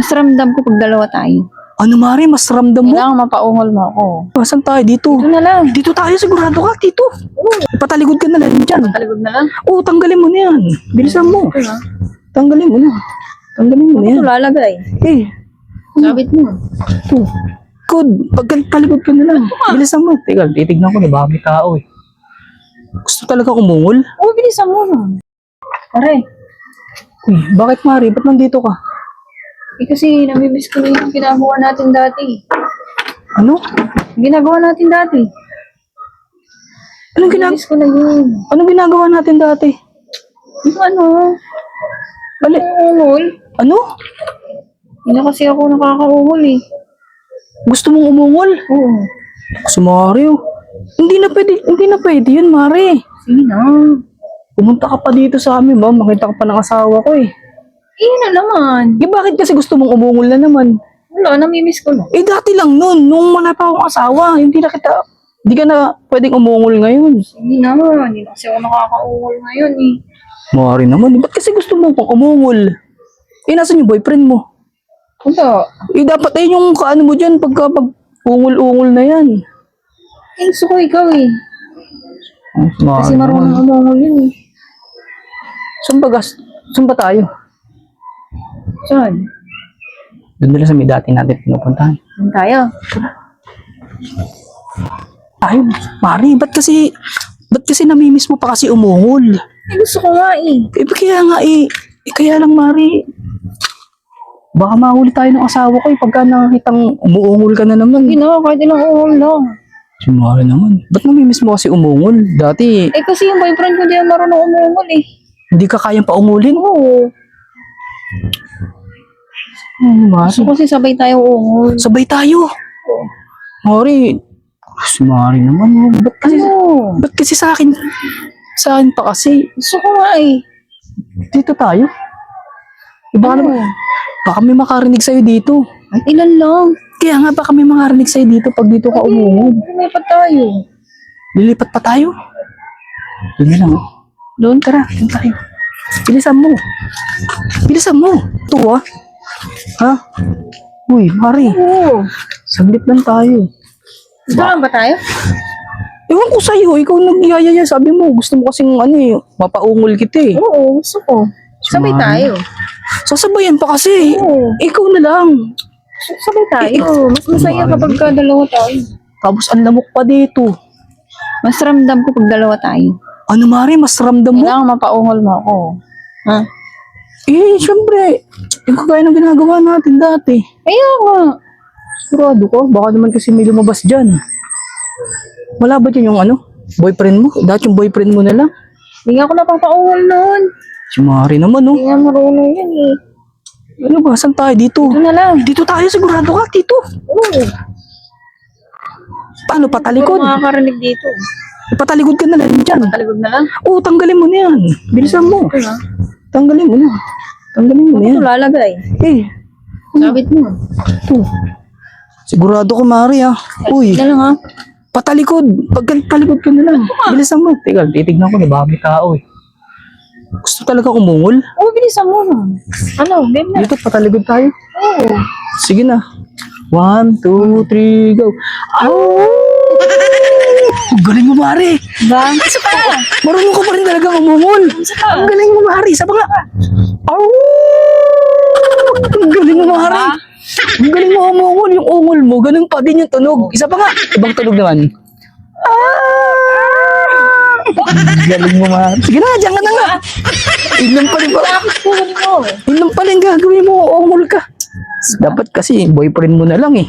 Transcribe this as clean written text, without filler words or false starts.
Mas ramdam ko pag dalawa tayo. Ano Mari, mas ramdam mo? Kailangan mapaungol mo ako. Saan tayo? Dito. Ito na lang. Dito tayo, sigurado ka, dito. Pataligod ka na lang dyan. Taligod na lang. Oo, tanggalin mo na yan. Bilisan mo. Ito na. Tanggalin mo na. Tanggalin mo na yan. Ito lalagay. Eh, Sabit mo. ito. Pagtaligod ka na lang. Bilisan mo. Teka, titignan ko na baka may tao eh. Gusto talaga kumungol? Oo, bilisan mo. Pare. Uy, bakit Mari? Ba't nandito ka? Kasi namimiss ko na yung ginagawa natin dati. Ano? Ginagawa natin dati. Namimiss ko na yun. Anong ginagawa natin dati? Yung ano? Bali, Ungol. ano? Hindi na kasi ako nakakaungol eh. Gusto mong umungol? Oo. Si Mario. Hindi na pwede yun, Mari. Sige na. Pumunta ka pa dito sa amin, ba? Makita ka pa ng asawa ko eh. Na naman. Eh, bakit kasi gusto mong umungol na naman? Wala, namimiss ko na. Eh, dati lang nun. Nung wala pa akong asawa. Hindi ka na pwedeng umungol ngayon. Sige na. Hindi na kasi ako nakakaungol ngayon eh. Mari naman. Ba't kasi gusto mo pang umungol? Eh, nasan yung boyfriend mo? Wala. Eh, dapat ayun yung kaano mo dyan pag ungol-ungol na yan. Gusto ko ikaw eh. Kasi marunong umungol yun eh. Saan ba tayo? Saan? Doon nila sa may dati natin pinupuntahan. Saan tayo? Tayo, Mari, ba't kasi namimiss mo pa kasi umungol? Gusto ko nga eh. Kaya lang Mari, baka mahuli tayo ng asawa ko pagka nakakitang umuungol ka na naman. Hindi na, kahit ilang ungol lang. Si Mari naman, ba't namimiss mo kasi umungol? Dati, Kasi yung boyfriend ko di marunong umungol eh. hindi ka kayang paungulin. Oo. Mari, Gusto ko kasi sabay tayo ungol. sabay tayo. Mari, si Mari naman, ba't kasi sa akin pa kasi, Gusto ko nga eh. dito tayo. Baka naman, baka may makarinig sa'yo dito. At ilan lang. Kaya nga baka may makarinig sa'yo dito pag dito ka umungol. Lumipat tayo. Lilipat pa tayo. Doon na lang. Doon, tara. Doon tayo. Bilisan mo. Bilisan mo. Ito ah. Ha? Uy, Mari. Oo. Saglit lang tayo. Saan ba tayo? Ewan ko sa'yo. Ikaw nag-iyayaya. Sabi mo, gusto mo kasing mapaungol kita eh. Oo, gusto ko. Sabay Sumama. tayo. Sasabayan pa kasi. Oo. Ikaw na lang. Sabay tayo. Mas masaya kapag dalawa tayo. Tapos ang lamok pa dito. Mas ramdam ko pag dalawa tayo. Ano Mari, mas ramdam mo? Kailangan mapaungol mo ako. Ha? Eh, syempre. Yung kagaya ng ginagawa natin dati. Kaya nga. Sigurado ko, baka naman kasi may lumabas dyan. Wala ba dyan yung boyfriend mo? Dahil yung boyfriend mo na lang. Hindi nga ako napapaungol noon. Si Mari naman, Hindi nga marunong yan eh. Ano ba, saan tayo dito? Ito na lang. Dito tayo, sigurado ka, dito. Oo. Paano, patalikod? Puro makakarinig dito. Patalikod ka na lang dyan. Taligod na lang. Oo, tanggalin mo na yan. Bilisan mo. Ito na. Tanggalin mo na. Tanggalin mo na Ito yan. lalagay. Eh, Sabit mo. ito. Sigurado ko, Mari, ah. Uy, Ito na lang ha. patalikod. Pagtalikod ka na lang. Bilisan mo. Teka, titignan ko na baka may tao eh. Gusto talaga kumungol? Oo, bilisan mo. Ano, game na. Dito, patalikod tayo. Oo. Sige na. 1, 2, 3, go. Oh! Galing mo, Mari. Ba? Isa pa. Marunong ka pa rin talaga mamungol. Ang galing mo, Mari. Isa pa nga. Oh! Ang galing mo, Mari. Ang galing mo mamungol. Yung ungol mo, ganun pa din yung tunog. Isa pa nga. Ibang tunog naman. Galing mo, Mari. Sige na, diyan ka na nga. Inom pa rin ba? Inom pa rin gagawin mo. Ungol ka. Dapat kasi boyfriend mo na lang eh.